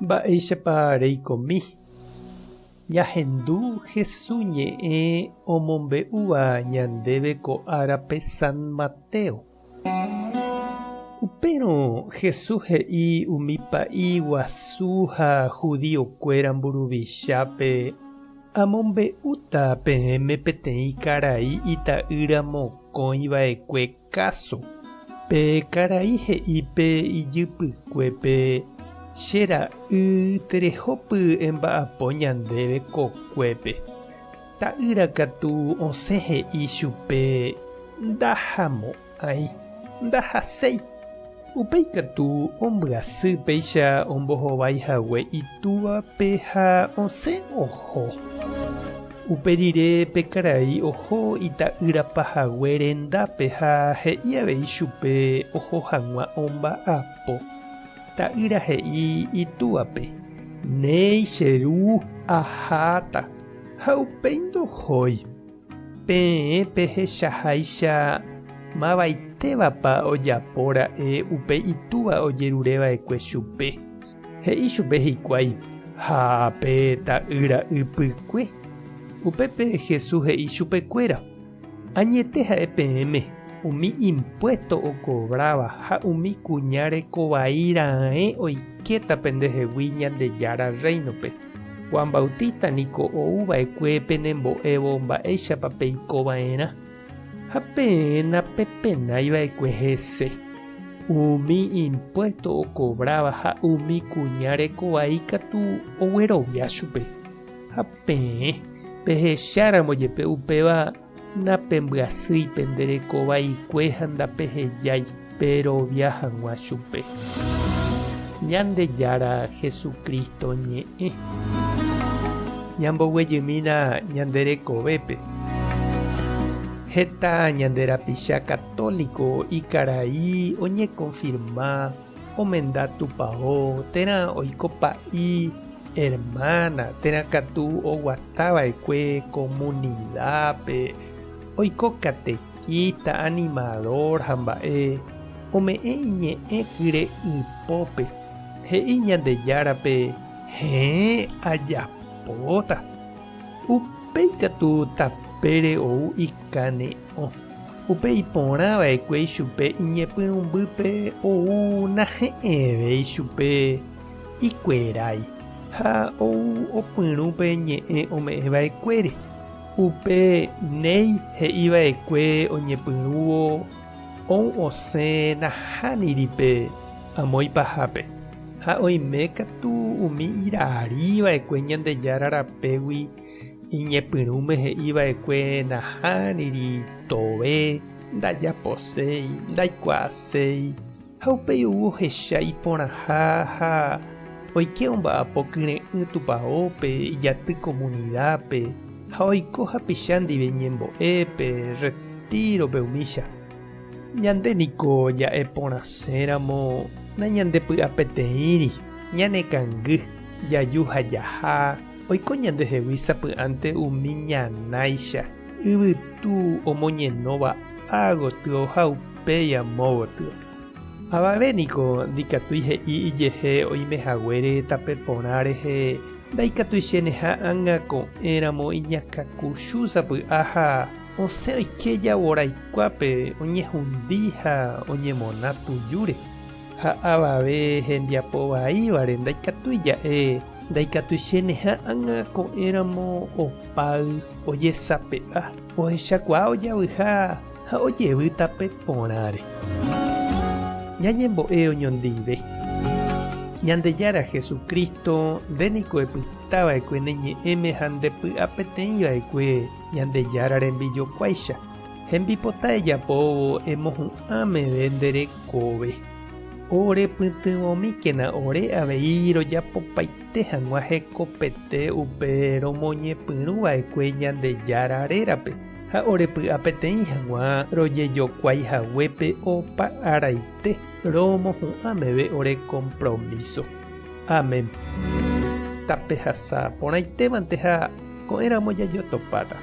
Mba'éichapa reikomi. ÑAHENDU HESU ÑE'ẽ omombe'úva ñandéve ko árape San Mateo. Upérõ HESU he'i umi pa'i guasu ha judíokuéra mburuvichápe amombe'úta peẽme peteĩ karai ita'ýra mokõiva'ekue káso. Pe karai he'ípe ijypykuépe chera'y terehópy emba'apo ñandéve kokuépe. Ta'ýra katu osẽ he'i chupe ndahamo'ãi, ndahaséi. Upéi katu ombyasy péicha ombohovaihague itúvape ha osẽ oho. Upe rire pe karai oho ita'ýra pahague rendápe ha he'i avei chupe oho hag̃ua omba'apo. Ta'ýra he'i itúvape: néi che ru aháta. Ha upéi ndohói. Peẽ pehechaháicha mavaitévapa ojapóra'e upe itúva ojerureva'ekue chupe. He'i chupe hikuái: ha pe ta'ýra ypykue. Upépe HESU he'i chupekuéra: añete ha'e peẽme umi impuesto okobráva ha umi kuñarekovairaẽ oiketa pendehegui Ñandejára reinope. Juan Bautista niko ouva'ekue penembo'évo mba'éichapa peikova'erã. Ha peẽna pepenaiva'ekue hese. Umi impuesto okobráva ha umi kuñarekovai katu oguerovia chupe. Ha peẽ pehecháramo jepe upéva napembyasýipe nderekovaikue ha ndapehejái perovia hag̃ua chupe. Ñandejára Jesucristo ñe'ẽ. Ñamboguejymína ñanderekovépe. Heta ñanderapicha católico ikarai oñeconfirma omenda tupão térã oiko pa'i hermana térã katu oguatava'ekue comunidápe oiko catequista animador ha mba'e ome'ẽ iñe'ẽkyre ypópe. He'i Ñandejárape: heẽ ajapóta. Upéi katu tapére ou ikane'õ. Upe iporãva'ekue ichupe iñepyrũmbýpe ou nahe'ẽvéi chupe ikuerái ha ou opyrũpe ñe'ẽ ome'ẽva'ekuére. Upe néi he'iva'ekue oñepyrũvo ou osẽ nahániripe amo ipahápe. Ha oime katu umi iraríva'ekue Ñandejára rapégui iñepyrũme he'iva'ekue nahániri tove ndajaposéi ndaikuaaséi. Ha upéi ou ohecha iporãha ha oike omba'apo kyre'ỹ tupãópe ijaty comunidápe ha oiko hapicha ndive ñembo'épe retirope umícha. Ñande niko ja'e porãséramo nañandepy'a peteĩri ñanekangy jaju ha jaha. Oiko ñandehegui sapy'ánte umi ñanáicha yvytu omoñenóva ágotyo ha upéi amógotyo. Avavéniko ndikatúi he'i ijehe oimehaguére tape porã rehe ndaikatuichéne ág̃a ko'ẽramo iñakãkuchu sapy'a ha osẽ oike javora'ikuápe oñehũndi ha oñemona tujúre. Ha avave hembiapovaívare ndaikatúi ja'e ndaikatuichéne ág̃a ko'ẽramo opáy ojesape'a ohechakuaa ojavyha ha ojevy tape porãre. Ñañembo'e oñondive. Ñandejára Jesucristo ndéniko epytáva'ekue ne ñe'ẽme ha ndepy'a peteĩva'ekue Ñandejára rembijokuáicha. Hembipota ejapóvo emohu'ãmeve nderekóve. Orepytyvõmíkena ore avei rojapopaite hag̃ua hekopete upe romoñepyrũva'ekue Ñandejára rérape. Ha orepy'a peteĩ hag̃ua rojejokuaihaguépe opa araite romohu'ãmeve ore compromiso. Amén. Tapehasa porãitémante ha ko'ẽramo jajotopáta.